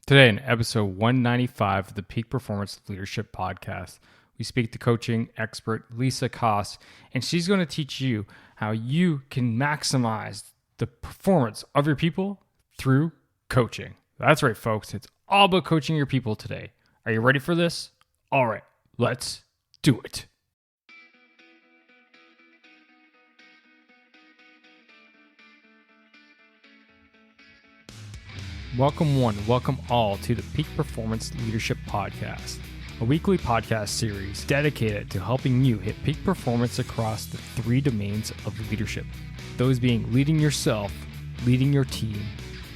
Today, in episode 195 of the Peak Performance Leadership Podcast, we speak to coaching expert Lisa Koss, and she's going to teach you how you can maximize the performance of your people through coaching. That's right, folks. It's all about coaching your people today. Are you ready for this? All right, let's do it. Welcome one, welcome all to the Peak Performance Leadership Podcast, a weekly podcast series dedicated to helping you hit peak performance across the three domains of leadership, those being leading yourself, leading your team,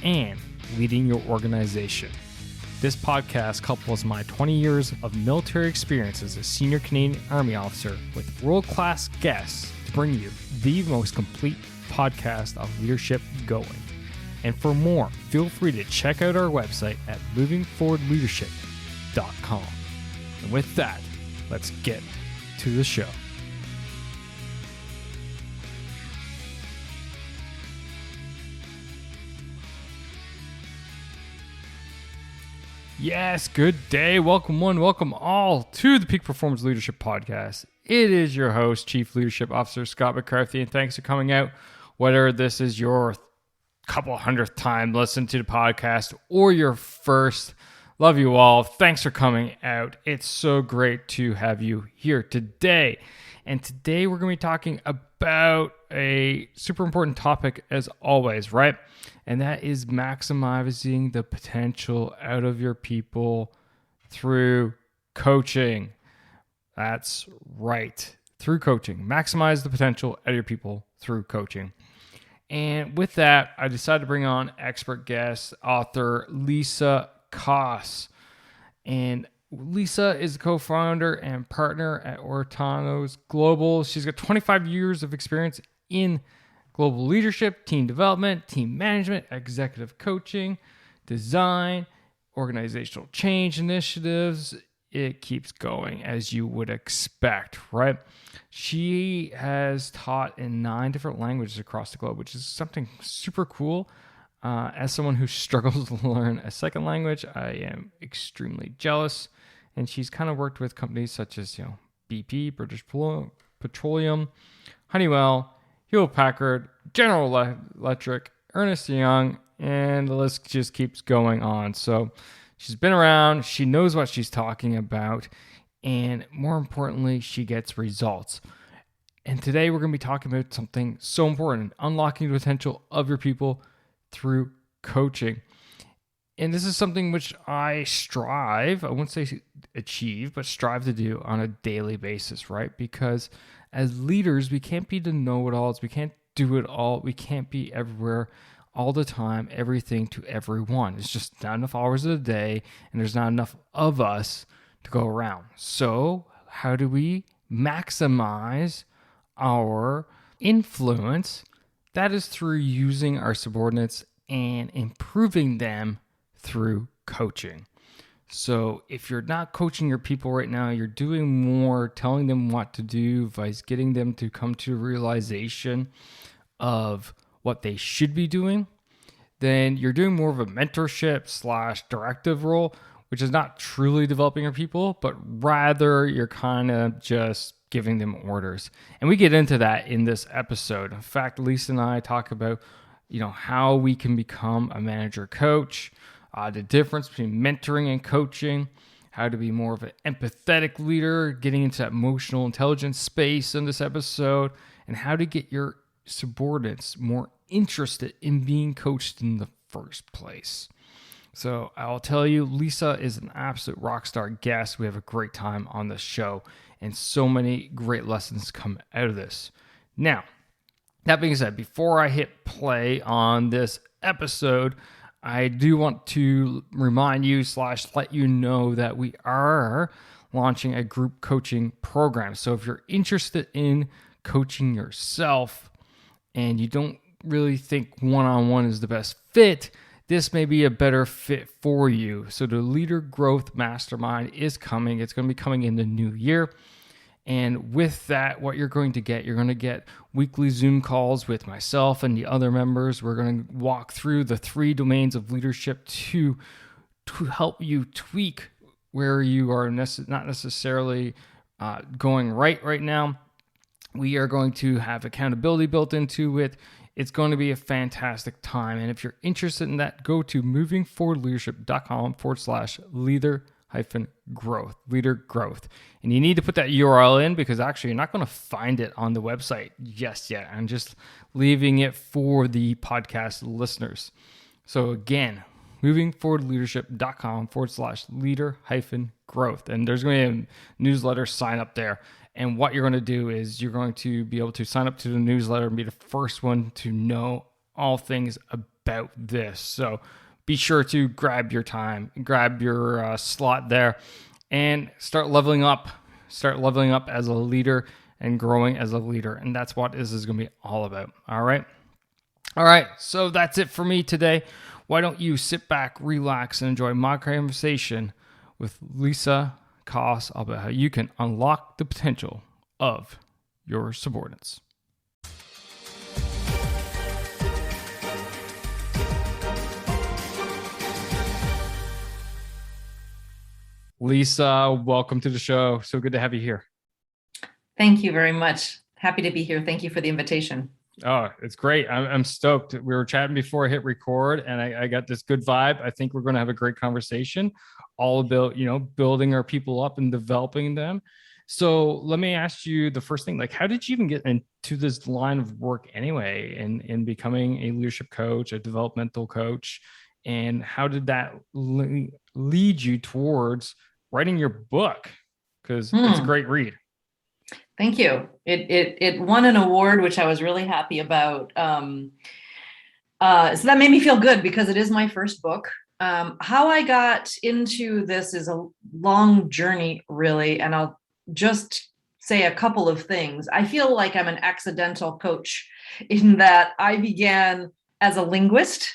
and leading your organization. This podcast couples my 20 years of military experience as a senior Canadian Army officer with world-class guests to bring you the most complete podcast of leadership going. And for more, feel free to check out our website at movingforwardleadership.com. And with that, let's get to the show. Yes, good day. Welcome one, welcome all to the Peak Performance Leadership Podcast. It is your host, Chief Leadership Officer Scott McCarthy, and thanks for coming out. Whether this is your couple hundredth time listen to the podcast or your first, love you all. Thanks for coming out. It's so great to have you here today. And today we're going to be talking about a super important topic as always, right? And that is maximizing the potential out of your people through coaching. That's right. Through coaching. Maximize the potential out of your people through coaching. And with that, I decided to bring on expert guest, author Lisa Koss. And Lisa is the co-founder and partner at Ortanos Global. She's got 25 years of experience in global leadership, team development, team management, executive coaching, design, organizational change initiatives. It keeps going as you would expect, right? She has taught in 9 different languages across the globe, which is something super cool. As someone who struggles to learn a second language, I am extremely jealous. And she's kind of worked with companies such as, BP, British Petroleum, Honeywell, Hewlett Packard, General Electric, Ernst Young, and the list just keeps going on. So she's been around, she knows what she's talking about, and more importantly, she gets results. And today we're going to be talking about something so important, unlocking the potential of your people through coaching. And this is something which I wouldn't say achieve, but strive to do on a daily basis, right? Because as leaders, we can't be the know-it-alls, we can't do it all, we can't be everywhere all the time, everything to everyone. It's just not enough hours of the day, and there's not enough of us to go around. So how do we maximize our influence? That is through using our subordinates and improving them through coaching. So if you're not coaching your people right now, you're doing more telling them what to do, vice getting them to come to a realization of what they should be doing, then you're doing more of a mentorship / directive role, which is not truly developing your people, but rather you're kind of just giving them orders. And we get into that in this episode. In fact, Lisa and I talk about, how we can become a manager coach, the difference between mentoring and coaching, how to be more of an empathetic leader, getting into that emotional intelligence space in this episode, and how to get your subordinates more interested in being coached in the first place. So I'll tell you, Lisa is an absolute rock star guest. We have a great time on the show, and so many great lessons come out of this. Now, that being said, before I hit play on this episode, I do want to remind you / let you know that we are launching a group coaching program. So if you're interested in coaching yourself and you don't really think one-on-one is the best fit, this may be a better fit for you. So the Leader Growth Mastermind is coming. It's going to be coming in the new year. And with that, what you're going to get weekly Zoom calls with myself and the other members. We're going to walk through the 3 domains of leadership to to help you tweak where you are not necessarily going right now. We are going to have accountability built into it. It's going to be a fantastic time. And if you're interested in that, go to movingforwardleadership.com/leader growth. And you need to put that URL in because actually you're not going to find it on the website just yet. I'm just leaving it for the podcast listeners. So again, movingforwardleadership.com/leader-growth. And there's going to be a newsletter sign up there. And what you're going to do is you're going to be able to sign up to the newsletter and be the first one to know all things about this. So be sure to grab your time, grab your slot there, and start leveling up. Start leveling up as a leader and growing as a leader. And that's what this is going to be all about. All right. So that's it for me today. Why don't you sit back, relax, and enjoy my conversation with Lisa Koss about how you can unlock the potential of your subordinates. Lisa, welcome to the show. So good to have you here. Thank you very much. Happy to be here. Thank you for the invitation. Oh, it's great. I'm stoked. We were chatting before I hit record and I got this good vibe. I think we're going to have a great conversation all about, building our people up and developing them. So let me ask you the first thing, like, how did you even get into this line of work anyway in becoming a leadership coach, a developmental coach? And how did that lead you towards writing your book? Because it's a great read. Thank you. It won an award, which I was really happy about. So that made me feel good because it is my first book. How I got into this is a long journey, really, and I'll just say a couple of things. I feel like I'm an accidental coach in that I began as a linguist.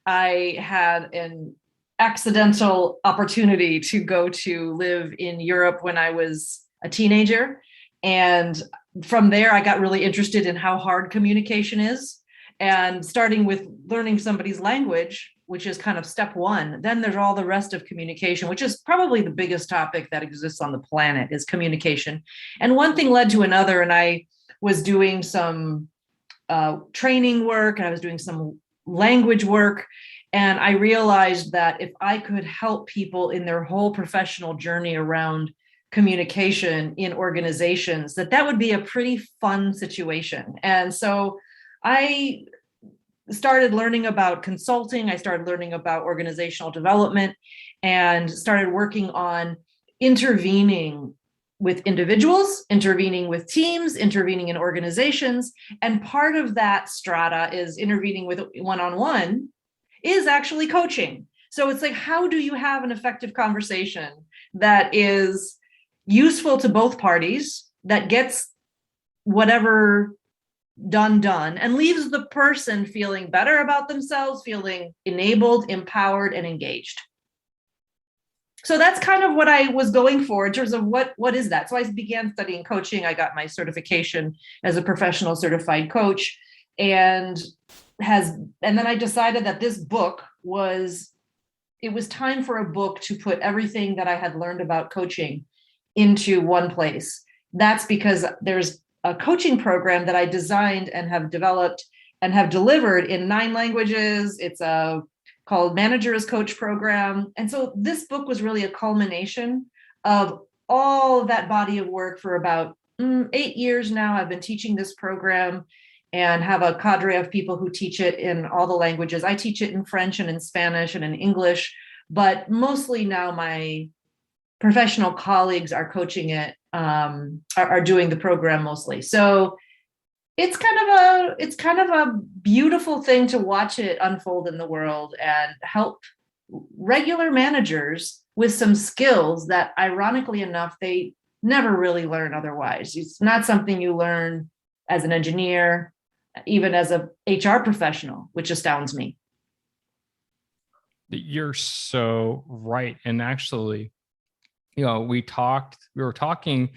I had an accidental opportunity to go to live in Europe when I was a teenager. And from there, I got really interested in how hard communication is. And starting with learning somebody's language, which is kind of step one, then there's all the rest of communication, which is probably the biggest topic that exists on the planet is communication. And one thing led to another. And I was doing some training work and I was doing some language work. And I realized that if I could help people in their whole professional journey around communication in organizations, that would be a pretty fun situation. And so I started learning about consulting. I started learning about organizational development and started working on intervening with individuals, intervening with teams, intervening in organizations. And part of that strata is intervening with one-on-one is actually coaching. So it's like, how do you have an effective conversation that is useful to both parties, that gets whatever done, and leaves the person feeling better about themselves, feeling enabled, empowered, and engaged. So that's kind of what I was going for in terms of what is that. So I began studying coaching. I got my certification as a professional certified coach, and then I decided that this book it was time for a book to put everything that I had learned about coaching into one place. That's because there's a coaching program that I designed and have developed and have delivered in 9 languages. It's called Manager as Coach program. And so this book was really a culmination of all of that body of work for about 8 years now. I've been teaching this program and have a cadre of people who teach it in all the languages. I teach it in French and in Spanish and in English, but mostly now my professional colleagues are coaching it, are doing the program mostly. So it's kind of a beautiful thing to watch it unfold in the world and help regular managers with some skills that, ironically enough, they never really learn otherwise. It's not something you learn as an engineer, even as a HR professional, which astounds me. You're so right. And actually, we were talking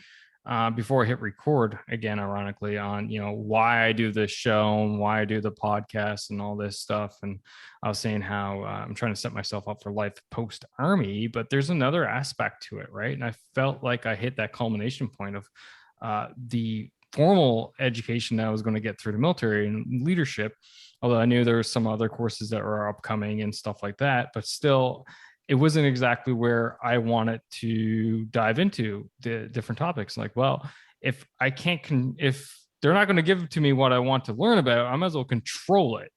before I hit record again, ironically, on why I do this show and why I do the podcast and all this stuff. And I was saying how I'm trying to set myself up for life post army, but there's another aspect to it, right? And I felt like I hit that culmination point of the formal education that I was going to get through the military and leadership. Although I knew there were some other courses that were upcoming and stuff like that, but still, it wasn't exactly where I wanted to dive into the different topics. Like, well, if I can't, if they're not going to give to me what I want to learn about, I might as well control it.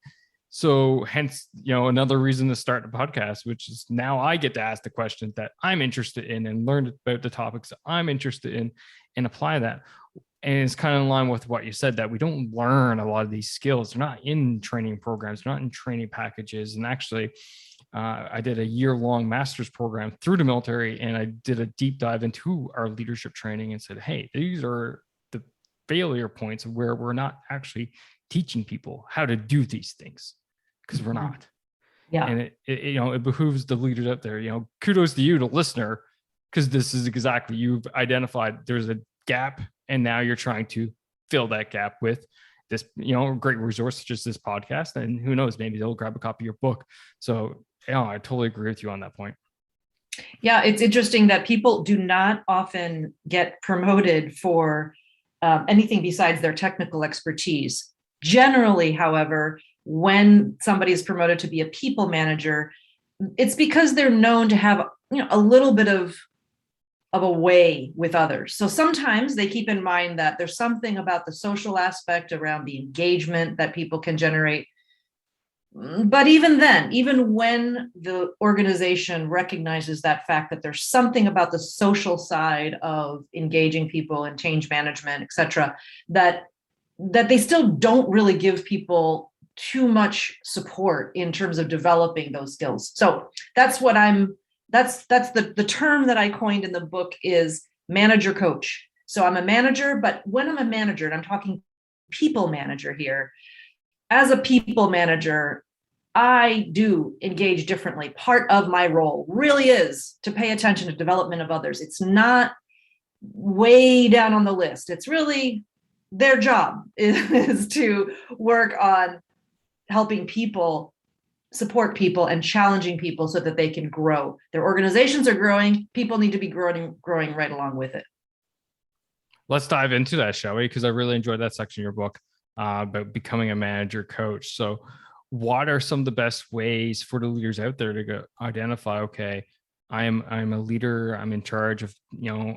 So hence, another reason to start the podcast, which is now I get to ask the questions that I'm interested in and learn about the topics that I'm interested in and apply that. And it's kind of in line with what you said, that we don't learn a lot of these skills. They're not in training programs, they're not in training packages. And actually, I did a year-long master's program through the military, and I did a deep dive into our leadership training and said, hey, these are the failure points where we're not actually teaching people how to do these things, because we're not. Yeah. And it behooves the leaders out there, kudos to you, the listener, because this is exactly, you've identified there's a gap, and now you're trying to fill that gap with this, great resource such as this podcast. And who knows, maybe they'll grab a copy of your book. So I totally agree with you on that point. Yeah, it's interesting that people do not often get promoted for anything besides their technical expertise. Generally, however, when somebody is promoted to be a people manager, it's because they're known to have a little bit of a way with others. So sometimes they keep in mind that there's something about the social aspect around the engagement that people can generate. But even then, even when the organization recognizes that fact that there's something about the social side of engaging people and change management, et cetera, that they still don't really give people too much support in terms of developing those skills. So that's what that's the term that I coined in the book is manager coach. So I'm a manager, but when I'm a manager, and I'm talking people manager here, as a people manager, I do engage differently. Part of my role really is to pay attention to development of others. It's not way down on the list. It's really their job is to work on helping people, support people, and challenging people so that they can grow. Their organizations are growing. People need to be growing right along with it. Let's dive into that, shall we? Because I really enjoyed that section of your book about becoming a manager coach. So what are some of the best ways for the leaders out there to go identify, okay, I'm a leader, I'm in charge of,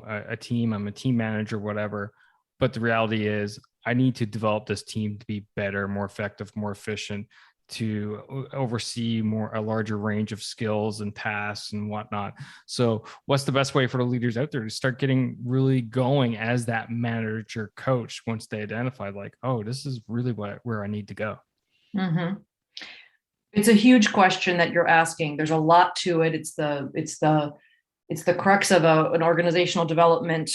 a team, I'm a team manager, whatever. But the reality is I need to develop this team to be better, more effective, more efficient, to oversee a larger range of skills and tasks and whatnot. So what's the best way for the leaders out there to start getting really going as that manager coach once they identify, like, oh, this is really where I need to go? Mm-hmm. It's a huge question that you're asking. There's a lot to it. It's the crux of an organizational development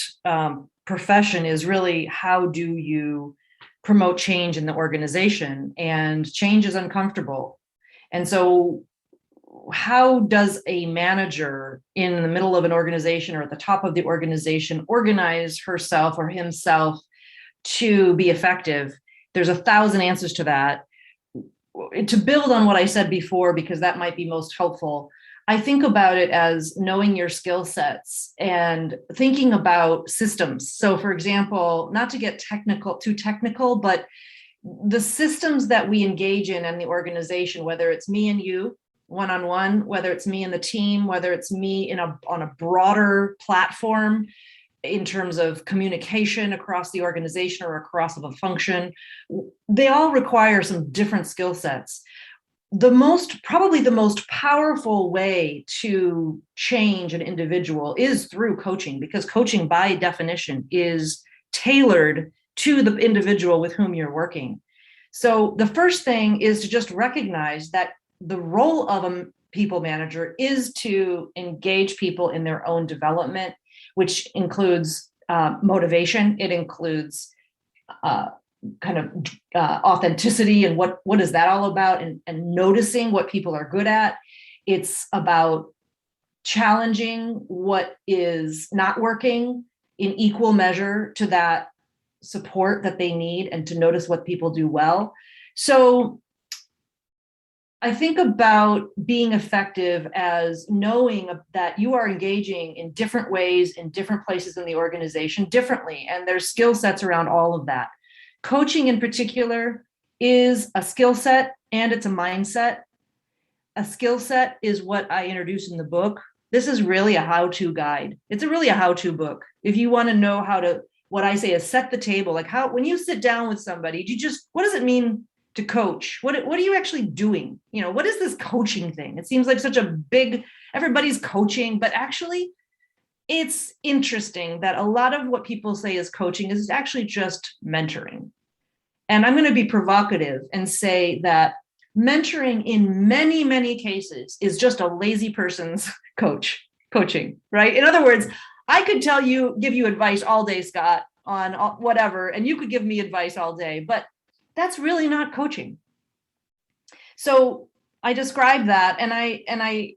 profession, is really how do you promote change in the organization? And change is uncomfortable. And so how does a manager in the middle of an organization or at the top of the organization organize herself or himself to be effective? There's 1,000 answers to that. To build on what I said before, because that might be most helpful, I think about it as knowing your skill sets and thinking about systems. So for example, not to get too technical, but the systems that we engage in the organization, whether it's me and you one-on-one, whether it's me and the team, whether it's me on a broader platform in terms of communication across the organization or across a function, they all require some different skill sets. Probably the most powerful way to change an individual is through coaching, because coaching by definition is tailored to the individual with whom you're working. So the first thing is to just recognize that the role of a people manager is to engage people in their own development, which includes motivation. It includes authenticity and what is that all about, and noticing what people are good at. It's about challenging what is not working. in equal measure to that support that they need and to notice what people do well. So I think about being effective as knowing that you are engaging in different ways in different places in the organization differently, and there's skill sets around all of that. Coaching in particular is a skill set and it's a mindset. A skill set is what I introduce in the book. This is really a how-to guide. It's really a how-to book. If you want to know how to, what I say is set the table, like how, when you sit down with somebody, what does it mean to coach? What are you actually doing? What is this coaching thing? It seems like such a big, everybody's coaching, but actually it's interesting that a lot of what people say is coaching is actually just mentoring. And I'm going to be provocative and say that mentoring in many, many cases is just a lazy person's coaching, right? In other words, I could give you advice all day, Scott, on whatever, and you could give me advice all day, but that's really not coaching. So I describe that, and I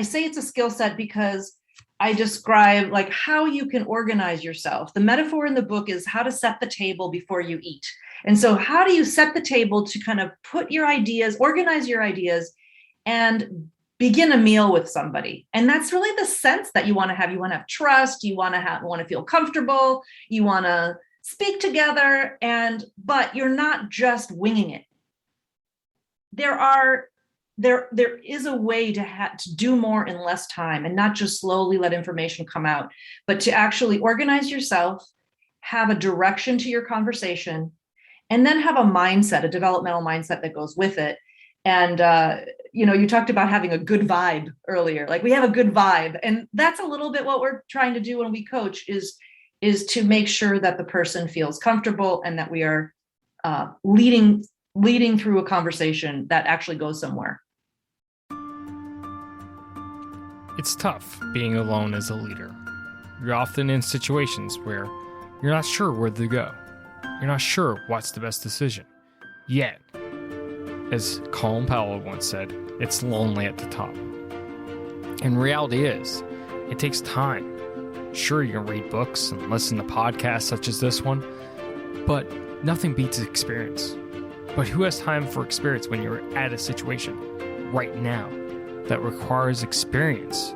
say it's a skill set because I describe like how you can organize yourself. The metaphor in the book is how to set the table before you eat. And so how do you set the table to kind of put your ideas, organize your ideas, and begin a meal with somebody? And that's really the sense that you want to have. You want to have trust. You want to feel comfortable. You want to speak together, but you're not just winging it. There is a way to do more in less time and not just slowly let information come out, but to actually organize yourself, have a direction to your conversation, and then have a mindset, a developmental mindset that goes with it. And, you talked about having a good vibe earlier, like we have a good vibe. And that's a little bit what we're trying to do when we coach is to make sure that the person feels comfortable and that we are leading through a conversation that actually goes somewhere. It's tough being alone as a leader. You're often in situations where you're not sure where to go. You're not sure what's the best decision. Yet, as Colin Powell once said, it's lonely at the top. And reality is, it takes time. Sure, you can read books and listen to podcasts such as this one, but nothing beats experience. But who has time for experience when you're at a situation right now that requires experience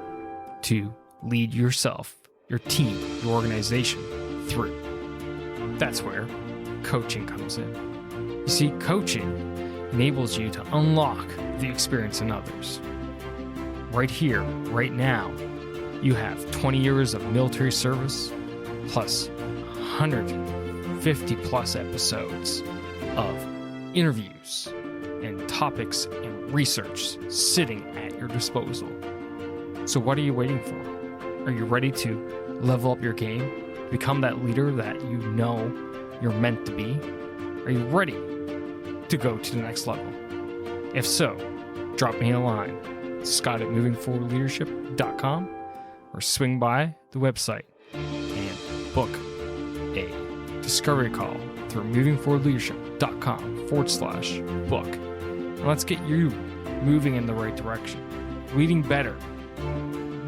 to lead yourself, your team, your organization through? That's where coaching comes in. You see, coaching enables you to unlock the experience in others. Right here, right now, you have 20 years of military service, plus 150 plus episodes of interviews and topics and research sitting at your disposal. So what are you waiting for? Are you ready to level up your game, become that leader that you know you're meant to be? Are you ready to go to the next level? If so, drop me a line, scott@movingforwardleadership.com, or swing by the website and book a discovery call through movingforwardleadership.com/book. And let's get you moving in the right direction, leading better,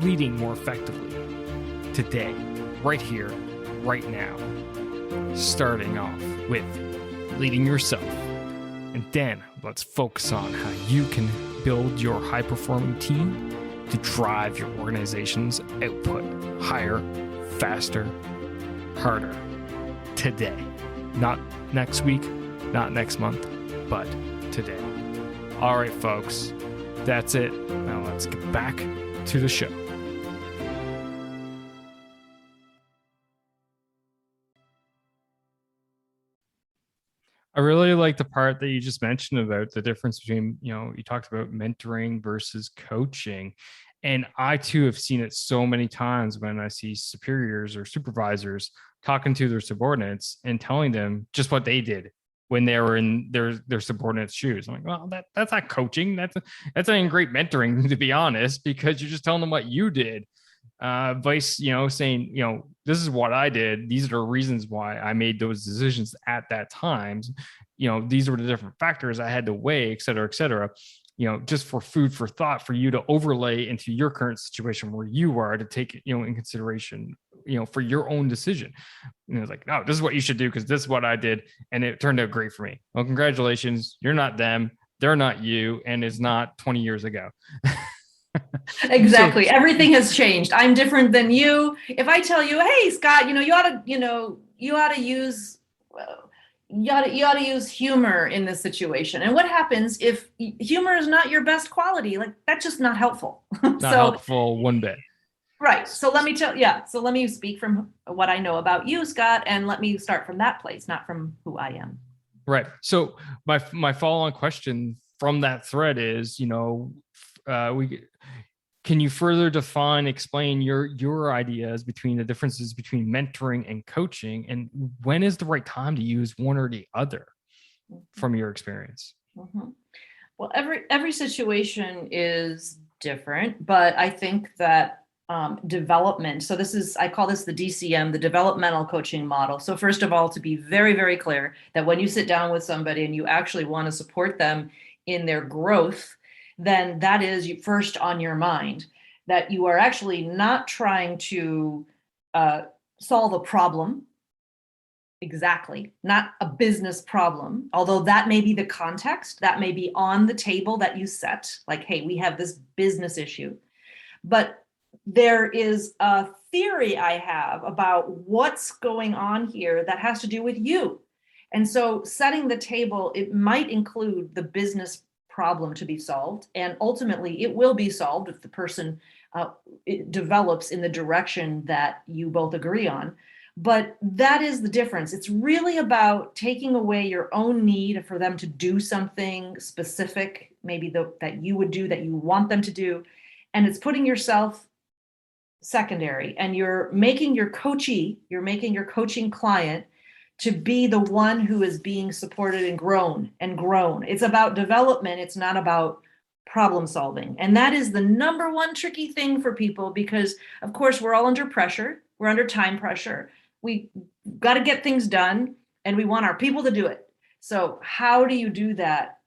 leading more effectively today, right here, right now. Starting off with leading yourself. And then let's focus on how you can build your high-performing team to drive your organization's output higher, faster, harder today. Not next week, not next month, but today. All right, folks, that's it. Now let's get back to the show. I really like the part that you just mentioned about the difference between, you talked about mentoring versus coaching. And I too have seen it so many times when I see superiors or supervisors talking to their subordinates and telling them just what they did when they were in their subordinates' shoes. I'm like, well, that's not coaching. That's not even great mentoring, to be honest, because you're just telling them what you did. Vice, saying, this is what I did. These are the reasons why I made those decisions at that time. These were the different factors I had to weigh, et cetera, just for food for thought for you to overlay into your current situation where you are to take, in consideration, for your own decision. And it's like, no, this is what you should do because this is what I did. And it turned out great for me. Well, congratulations. You're not them. They're not you. And it's not 20 years ago. Exactly. So, everything has changed. I'm different than you. If I tell you, hey, Scott, you ought to use humor in this situation. And what happens if humor is not your best quality? Like, that's just not helpful. Not helpful one bit. Right. So let me speak from what I know about you, Scott, and let me start from that place, not from who I am. Right. So my follow-on question from that thread is, can you further explain your ideas between the differences between mentoring and coaching, and when is the right time to use one or the other from your experience? Mm-hmm. Well, every situation is different, but I think that development. So I call this the DCM, the developmental coaching model. So first of all, to be very, very clear that when you sit down with somebody and you actually want to support them in their growth, then that is first on your mind, that you are actually not trying to solve a problem. Exactly. Not a business problem, although that may be the context, that may be on the table that you set, like, hey, we have this business issue. But there is a theory I have about what's going on here that has to do with you. And so setting the table, it might include the business problem to be solved. And ultimately, it will be solved if the person it develops in the direction that you both agree on. But that is the difference. It's really about taking away your own need for them to do something specific, maybe that you would do, that you want them to do. And it's putting yourself secondary, and you're making your coaching client to be the one who is being supported and grown. It's about development. It's not about problem solving. And that is the number one tricky thing for people, because of course we're all under pressure. We're under time pressure. We got to get things done, and we want our people to do it. So how do you do that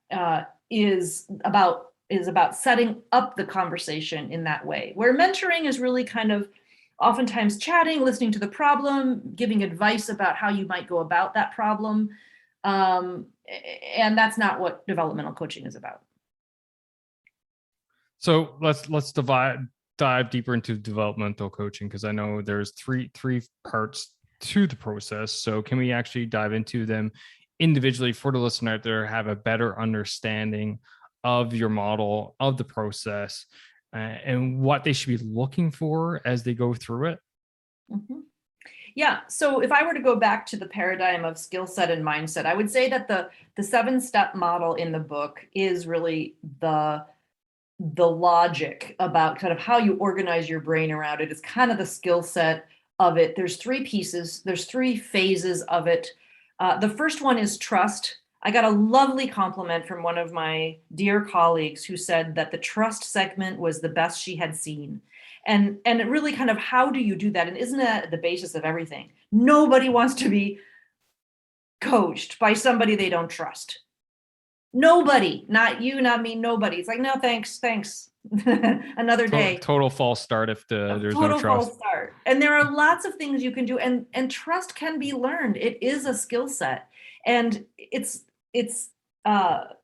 is about setting up the conversation in that way, where mentoring is really kind of oftentimes chatting, listening to the problem, giving advice about how you might go about that problem. And that's not what developmental coaching is about. So let's dive deeper into developmental coaching, because I know there's three parts to the process. So can we actually dive into them individually for the listener out there, have a better understanding of your model, of the process, and what they should be looking for as they go through it? Mm-hmm. Yeah. So if I were to go back to the paradigm of skill set and mindset, I would say that the 7-step model in the book is really the logic about kind of how you organize your brain around it. It's kind of the skill set of it. There's 3 pieces. There's 3 phases of it. The first one is trust. I got a lovely compliment from one of my dear colleagues who said that the trust segment was the best she had seen. And it really kind of, how do you do that? And isn't that the basis of everything? Nobody wants to be coached by somebody they don't trust. Nobody, not you, not me, nobody. It's like, no, thanks. Another day. Total false start if there's no trust. Total false start. And there are lots of things you can do, and trust can be learned. It is a skill set. And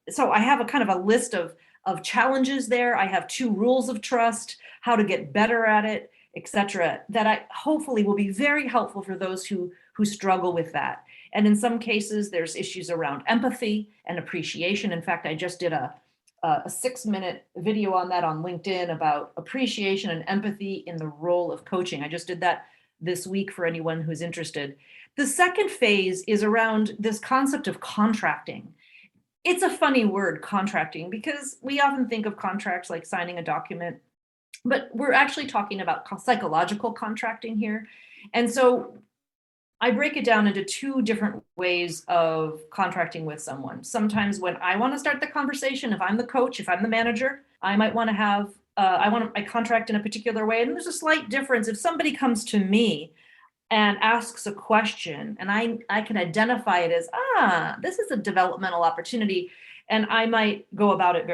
so I have a kind of a list of challenges there. I have 2 rules of trust, how to get better at it, etc., that I hopefully will be very helpful for those who struggle with that. And in some cases, there's issues around empathy and appreciation. In fact, I just did a 6-minute video on that on LinkedIn about appreciation and empathy in the role of coaching. I just did that this week for anyone who's interested. The second phase is around this concept of contracting. It's a funny word, contracting, because we often think of contracts like signing a document, but we're actually talking about psychological contracting here. And so I break it down into 2 different ways of contracting with someone. Sometimes when I want to start the conversation, if I'm the coach, if I'm the manager, I might want to have, I contract in a particular way. And there's a slight difference. If somebody comes to me and asks a question, and I can identify it as, this is a developmental opportunity, and I might go about it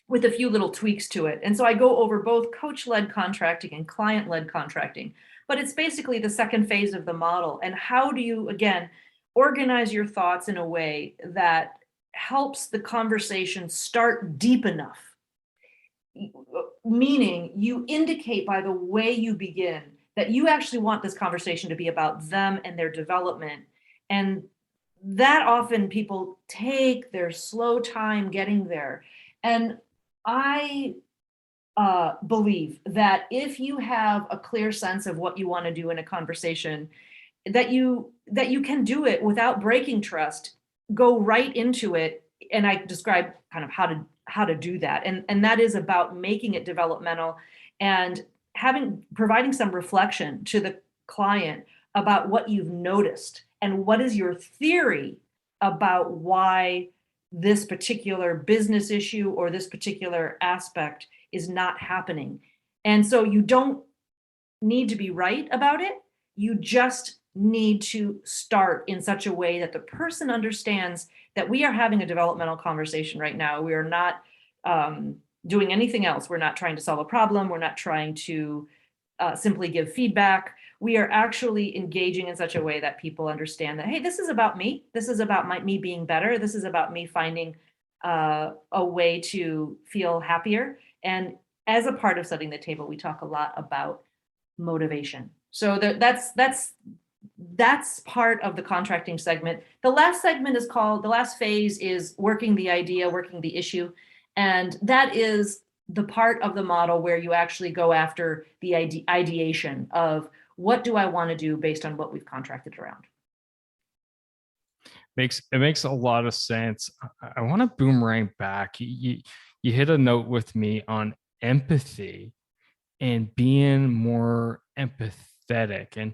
with a few little tweaks to it. And so I go over both coach-led contracting and client-led contracting. but it's basically the second phase of the model. And how do you, again, organize your thoughts in a way that helps the conversation start deep enough? Meaning you indicate by the way you begin that you actually want this conversation to be about them and their development. And that often people take their slow time getting there. And I believe that if you have a clear sense of what you want to do in a conversation, that you can do it without breaking trust, go right into it. And I describe kind of how to do that. And that is about making it developmental and providing some reflection to the client about what you've noticed and what is your theory about why this particular business issue or this particular aspect is not happening. And so you don't need to be right about it. You just need to start in such a way that the person understands that we are having a developmental conversation right now. We are not doing anything else. We're not trying to solve a problem. We're not trying to simply give feedback. We are actually engaging in such a way that people understand that, hey, this is about me. This is about me being better. This is about me finding a way to feel happier. And as a part of setting the table, we talk a lot about motivation. So that's part of the contracting segment. The last phase is working the idea, working the issue. And that is the part of the model where you actually go after the ideation of what do I want to do based on what we've contracted around. It makes a lot of sense. I want to boomerang back. You hit a note with me on empathy and being more empathetic. And,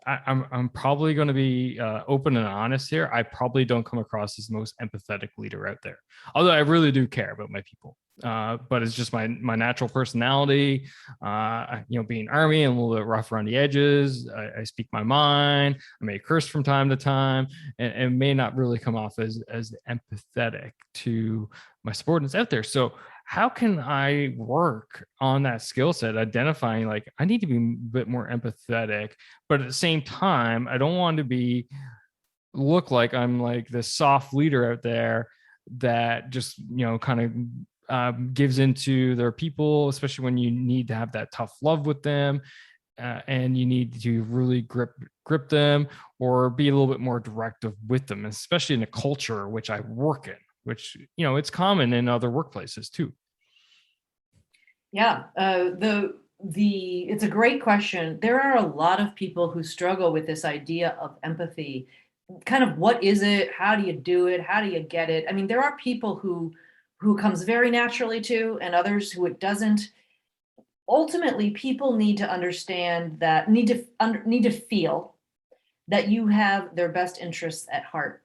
I'm probably going to be open and honest here. I probably don't come across as the most empathetic leader out there, although I really do care about my people. But it's just my natural personality. Being Army and a little bit rough around the edges. I speak my mind. I may curse from time to time, and may not really come off as empathetic to my subordinates out there. So how can I work on that skill set, identifying like I need to be a bit more empathetic, but at the same time, I don't want to look like I'm like this soft leader out there that just, kind of gives into their people, especially when you need to have that tough love with them. And you need to really grip them or be a little bit more directive with them, especially in a culture which I work in, which, it's common in other workplaces too. Yeah, it's a great question. There are a lot of people who struggle with this idea of empathy. Kind of what is it? How do you do it? How do you get it? I mean, there are people who comes very naturally to, and others who it doesn't. Ultimately, people need to understand that, need to feel that you have their best interests at heart.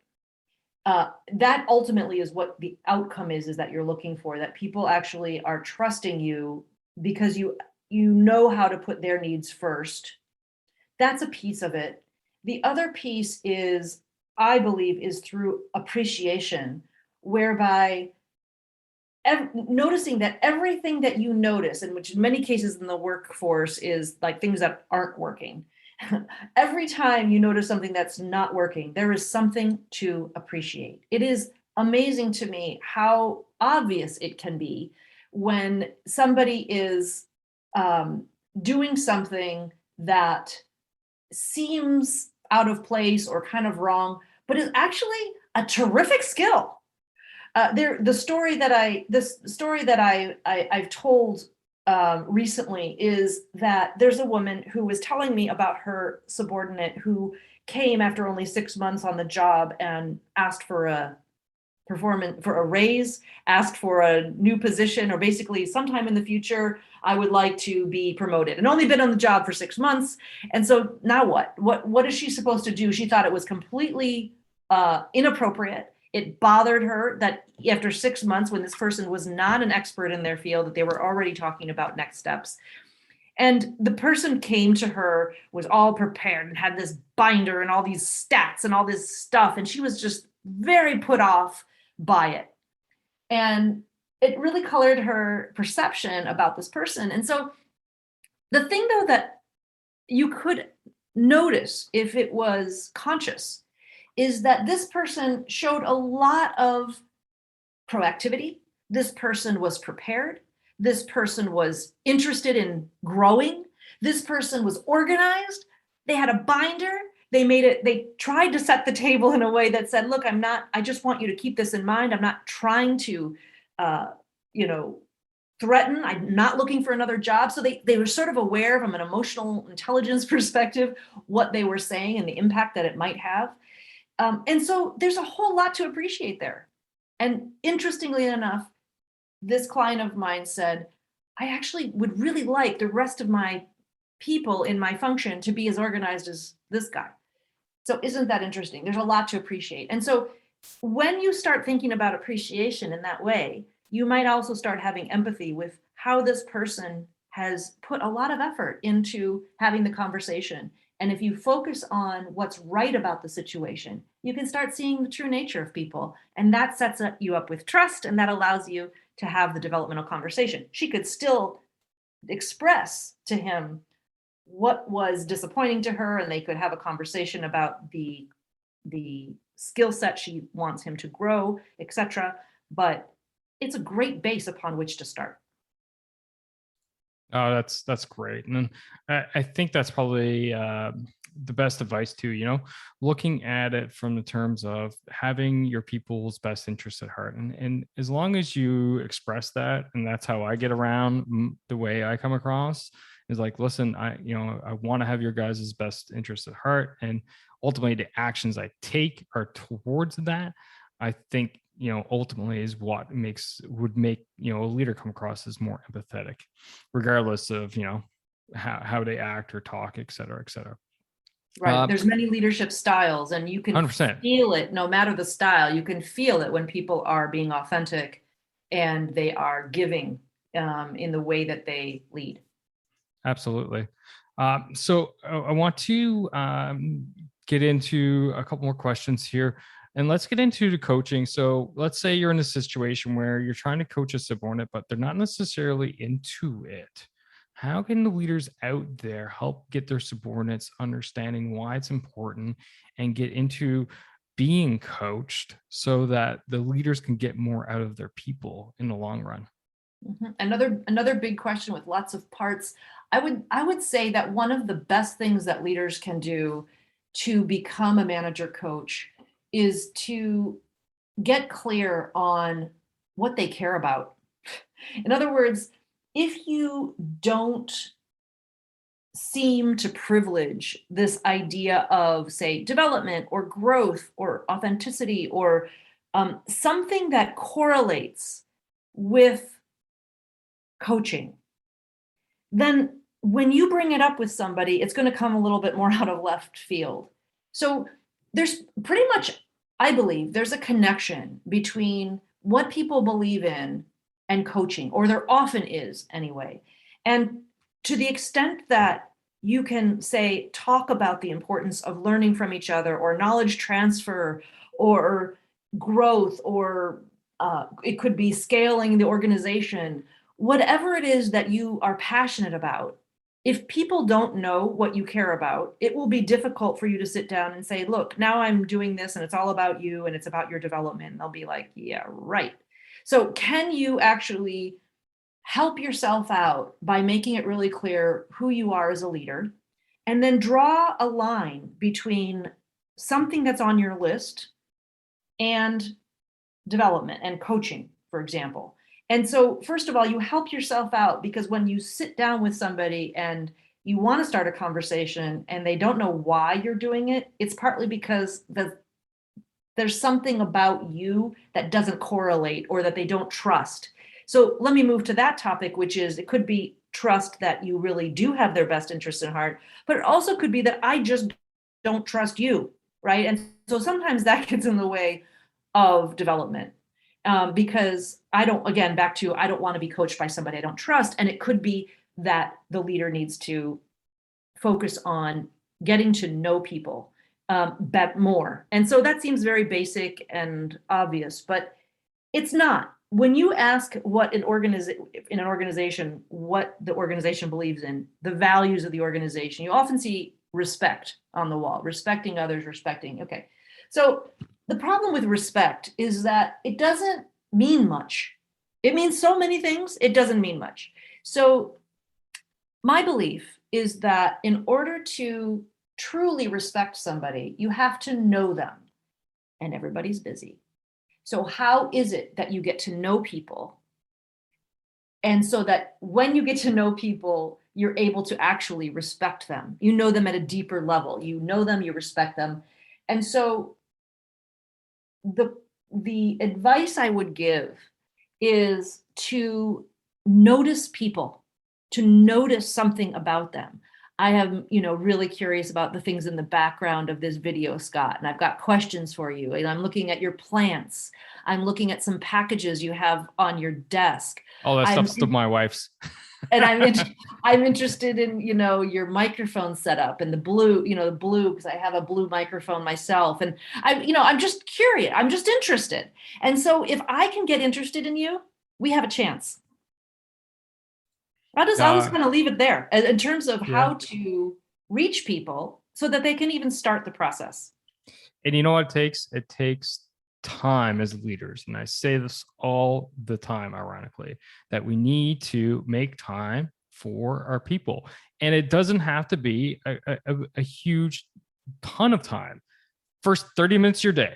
That ultimately is what the outcome is that you're looking for, that people actually are trusting you because you know how to put their needs first. That's a piece of it. The other piece is, I believe, is through appreciation, whereby noticing that everything that you notice, and which in many cases in the workforce is like things that aren't working. Every time you notice something that's not working, there is something to appreciate. It is amazing to me how obvious it can be when somebody is doing something that seems out of place or kind of wrong, but is actually a terrific skill. The story that I've told recently is that there's a woman who was telling me about her subordinate who came after only 6 months on the job and asked for a raise, asked for a new position, or basically sometime in the future, I would like to be promoted, and only been on the job for 6 months. And so now what? What is she supposed to do? She thought it was completely inappropriate. It bothered her that after 6 months, when this person was not an expert in their field, that they were already talking about next steps. And the person came to her, was all prepared and had this binder and all these stats and all this stuff. And she was just very put off by it. And it really colored her perception about this person. And so the thing, though, that you could notice if it was conscious is that this person showed a lot of proactivity. This person was prepared. This person was interested in growing. This person was organized. They had a binder. They tried to set the table in a way that said, look, I just want you to keep this in mind. I'm not trying to, uh, you know, threaten. I'm not looking for another job. So they were sort of aware from an emotional intelligence perspective, what they were saying and the impact that it might have. And so there's a whole lot to appreciate there. And interestingly enough, this client of mine said, I actually would really like the rest of my people in my function to be as organized as this guy. So isn't that interesting? There's a lot to appreciate. And so when you start thinking about appreciation in that way, you might also start having empathy with how this person has put a lot of effort into having the conversation. And if you focus on what's right about the situation, you can start seeing the true nature of people. And that sets you up with trust, and that allows you to have the developmental conversation. She could still express to him what was disappointing to her, and they could have a conversation about the skill set she wants him to grow, etc. But it's a great base upon which to start. Oh, that's great. And I think that's probably the best advice too, looking at it from the terms of having your people's best interests at heart. And as long as you express that, and that's how I get around the way I come across, is like, listen, I want to have your guys' best interests at heart. And ultimately the actions I take are towards that. I think, ultimately is what would make, a leader come across as more empathetic, regardless of, how they act or talk, et cetera, et cetera. Right. There's many leadership styles, and you can 100%. feel it no matter the style. You can feel it when people are being authentic and they are giving in the way that they lead. Absolutely. So I want to get into a couple more questions here. And let's get into the coaching. So let's say you're in a situation where you're trying to coach a subordinate, but they're not necessarily into it. How can the leaders out there help get their subordinates understanding why it's important and get into being coached so that the leaders can get more out of their people in the long run? Mm-hmm. Another big question with lots of parts. I would say that one of the best things that leaders can do to become a manager coach is to get clear on what they care about. In other words, if you don't seem to privilege this idea of, say, development or growth or authenticity or something that correlates with coaching, then when you bring it up with somebody, it's going to come a little bit more out of left field. So there's pretty much, I believe, there's a connection between what people believe in and coaching, or there often is anyway. And to the extent that you can, say, talk about the importance of learning from each other, or knowledge transfer, or growth, or it could be scaling the organization, whatever it is that you are passionate about, if people don't know what you care about, it will be difficult for you to sit down and say, look, now I'm doing this and it's all about you and it's about your development. And they'll be like, yeah, right. So can you actually help yourself out by making it really clear who you are as a leader, and then draw a line between something that's on your list and development and coaching, for example. And so, first of all, you help yourself out, because when you sit down with somebody and you want to start a conversation and they don't know why you're doing it, it's partly because there's something about you that doesn't correlate or that they don't trust. So let me move to that topic, which is, it could be trust that you really do have their best interest in heart, but it also could be that I just don't trust you, right? And so sometimes that gets in the way of development. Because I don't want to be coached by somebody I don't trust. And it could be that the leader needs to focus on getting to know people more. And so that seems very basic and obvious, but it's not. When you ask in an organization, what the organization believes in, the values of the organization. You often see respect on the wall, respecting others, respecting. Okay. So the problem with respect is that it doesn't mean much. It means so many things, it doesn't mean much. So my belief is that in order to truly respect somebody, you have to know them, and everybody's busy. So how is it that you get to know people? And so that when you get to know people, you're able to actually respect them. You know them at a deeper level. You know them, you respect them. And so the advice I would give is to notice people, to notice something about them. I am, really curious about the things in the background of this video, Scott, and I've got questions for you. And I'm looking at your plants. I'm looking at some packages you have on your desk. All that stuff's still my wife's. And I'm interested in, your microphone setup and the blue, because I have a blue microphone myself. And I'm just curious. I'm just interested. And so if I can get interested in you, we have a chance. I'll just kind of leave it there in terms of how to reach people so that they can even start the process. And you know what it takes? It takes time as leaders. And I say this all the time, ironically, that we need to make time for our people. And it doesn't have to be a huge ton of time. First 30 minutes of your day.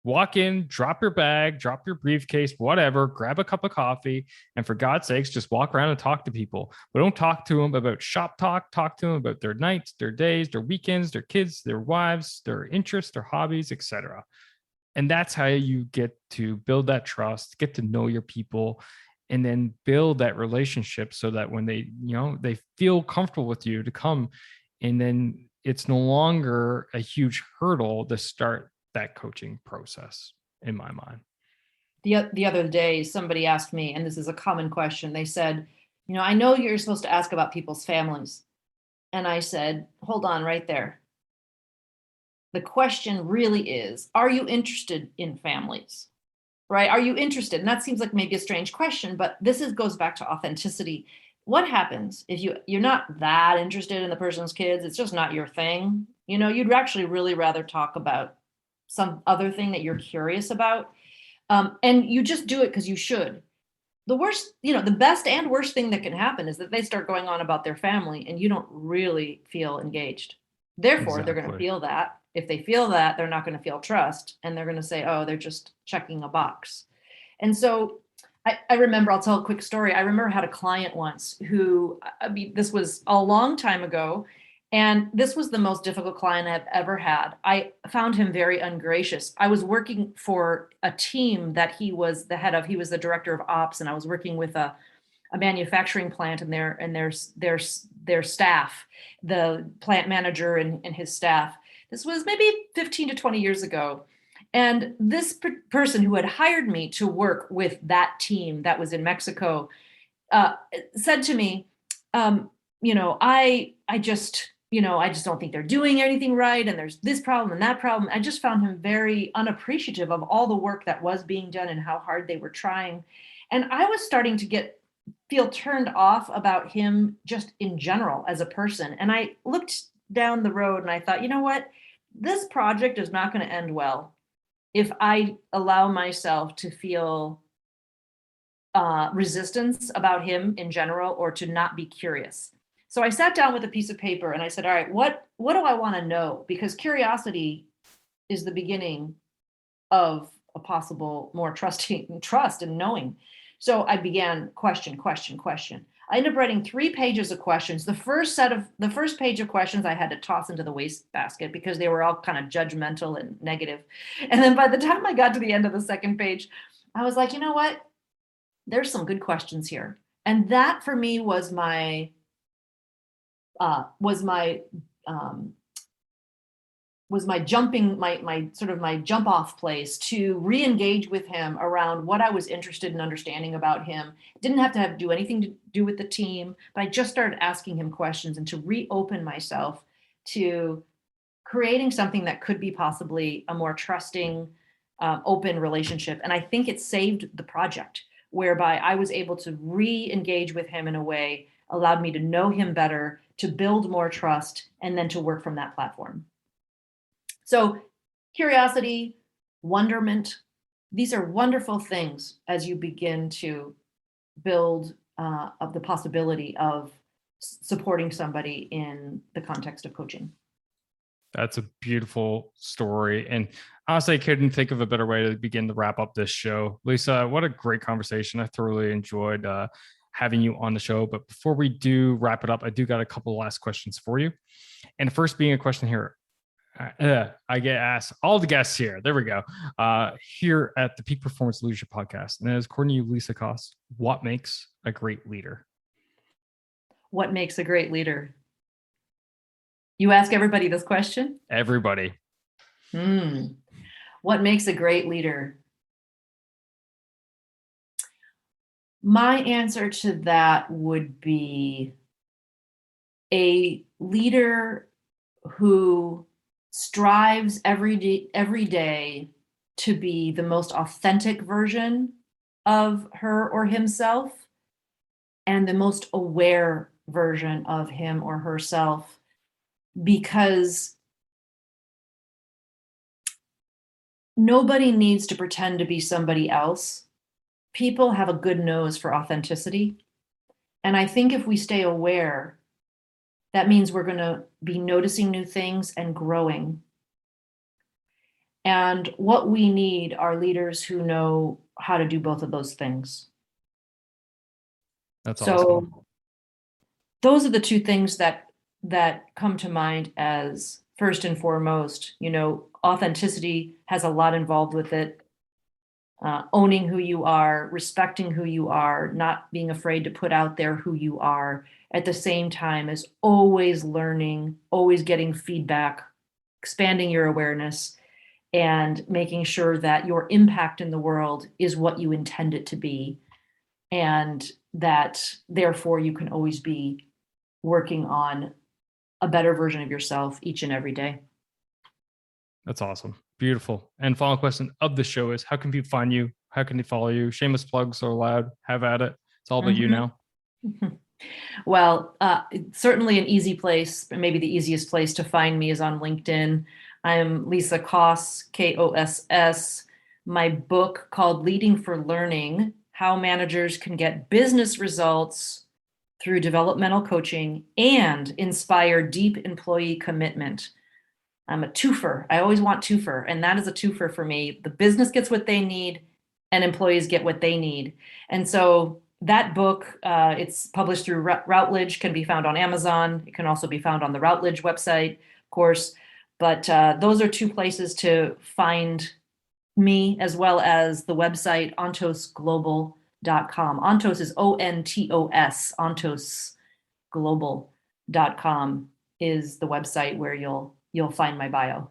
Walk in, drop your bag, drop your briefcase, whatever, grab a cup of coffee, and for God's sakes, just walk around and talk to people. But don't talk to them about shop talk. Talk to them about their nights, their days, their weekends, their kids, their wives, their interests, their hobbies, etc. And that's how you get to build that trust, get to know your people, and then build that relationship so that when they feel comfortable with you to come, and then it's no longer a huge hurdle to start that coaching process, in my mind. The other day, somebody asked me, and this is a common question. They said, I know you're supposed to ask about people's families. And I said, hold on right there. The question really is, are you interested in families? Right? Are you interested? And that seems like maybe a strange question, but goes back to authenticity. What happens if you're not that interested in the person's kids? It's just not your thing. You'd actually really rather talk about some other thing that you're curious about. And you just do it because you should. The worst, the best and worst thing that can happen is that they start going on about their family and you don't really feel engaged. Therefore, They're going to feel that. If they feel that, they're not going to feel trust. And they're going to say, oh, they're just checking a box. And so I remember, I'll tell a quick story. I remember I had a client once who, this was a long time ago. And this was the most difficult client I've ever had. I found him very ungracious. I was working for a team that he was the head of. He was the director of ops, and I was working with a manufacturing plant and their staff, the plant manager and his staff. This was maybe 15 to 20 years ago. And this person who had hired me to work with that team that was in Mexico said to me, I just don't think they're doing anything right. And there's this problem and that problem. I just found him very unappreciative of all the work that was being done and how hard they were trying. And I was starting to feel turned off about him just in general as a person. And I looked down the road and I thought, you know what? This project is not going to end well if I allow myself to feel resistance about him in general, or to not be curious. So I sat down with a piece of paper and I said, all right, what do I want to know? Because curiosity is the beginning of a possible more trust and knowing. So I began question. I ended up writing 3 pages of questions. The first page of questions I had to toss into the wastebasket because they were all kind of judgmental and negative. And then by the time I got to the end of the second page, I was like, you know what? There's some good questions here. And that for me was my jump off place to re-engage with him around what I was interested in understanding about him. It didn't have to do anything to do with the team, but I just started asking him questions and to reopen myself to creating something that could be possibly a more trusting, open relationship. And I think it saved the project. whereby I was able to re-engage with him in a way, allowed me to know him better, to build more trust, and then to work from that platform. So curiosity, wonderment, these are wonderful things as you begin to build of the possibility of supporting somebody in the context of coaching. That's a beautiful story. And honestly, I couldn't think of a better way to begin to wrap up this show. Lisa, what a great conversation. I thoroughly enjoyed having you on the show. But before we do wrap it up, I do got a couple of last questions for you. And first being a question here. I get asked all the guests here. There we go. Here at the Peak Performance Leadership Podcast. And as according to you, Lisa Koss, what makes a great leader? What makes a great leader? You ask everybody this question? Everybody. What makes a great leader? My answer to that would be a leader who strives every day to be the most authentic version of her or himself and the most aware version of him or herself, because nobody needs to pretend to be somebody else. People have a good nose for authenticity. And I think if we stay aware, that means we're going to be noticing new things and growing. And what we need are leaders who know how to do both of those things. That's so awesome. Those are the two things that come to mind as first and foremost. Authenticity has a lot involved with it. Owning who you are, respecting who you are, not being afraid to put out there who you are, at the same time as always learning, always getting feedback, expanding your awareness, and making sure that your impact in the world is what you intend it to be, and that therefore you can always be working on a better version of yourself each and every day. That's awesome. Beautiful. And final question of the show is, how can people find you? How can they follow you? Shameless plugs are allowed. Have at it. It's all about you now. Well, certainly an easy place, maybe the easiest place to find me is on LinkedIn. I'm Lisa Koss, Koss. My book called Leading for Learning, How Managers Can Get Business Results Through Developmental Coaching and Inspire Deep Employee Commitment. I'm a twofer. I always want twofer, and that is a twofer for me. The business gets what they need and employees get what they need. And so that book, it's published through Routledge, can be found on Amazon. It can also be found on the Routledge website, of course. But those are two places to find me, as well as the website ontosglobal.com. Ontos is ONTOS. Ontosglobal.com is the website where you'll find my bio.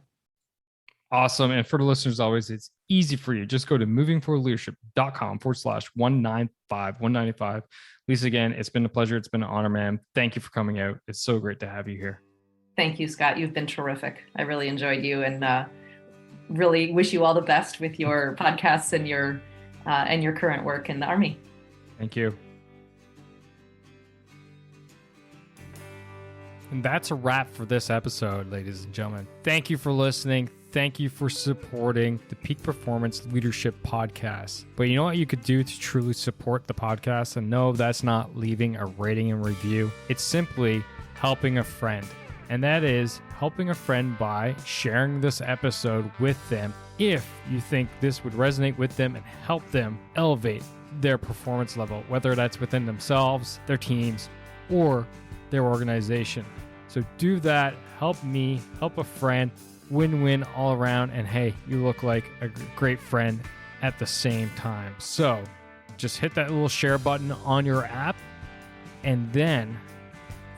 Awesome. And for the listeners, always, it's easy for you. Just go to movingforwardleadership.com/195. Lisa, again, it's been a pleasure. It's been an honor, man. Thank you for coming out. It's so great to have you here. Thank you, Scott. You've been terrific. I really enjoyed you, and really wish you all the best with your podcasts and your current work in the Army. Thank you. And that's a wrap for this episode, ladies and gentlemen. Thank you for listening. Thank you for supporting the Peak Performance Leadership Podcast. But you know what you could do to truly support the podcast? And no, that's not leaving a rating and review. It's simply helping a friend. And that is helping a friend by sharing this episode with them if you think this would resonate with them and help them elevate their performance level, whether that's within themselves, their teams, or their organization. So do that. Help me, help a friend, win-win all around. And hey, you look like a great friend at the same time. So just hit that little share button on your app, and then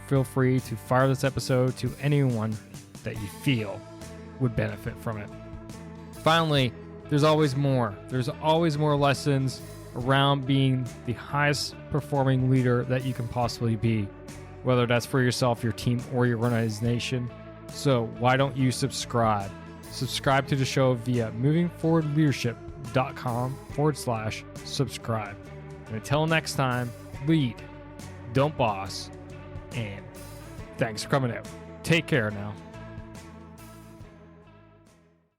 feel free to fire this episode to anyone that you feel would benefit from it. Finally, there's always more. There's always more lessons around being the highest performing leader that you can possibly be, whether that's for yourself, your team, or your organization. So why don't you subscribe? Subscribe to the show via movingforwardleadership.com/subscribe. And until next time, lead, don't boss, and thanks for coming out. Take care now.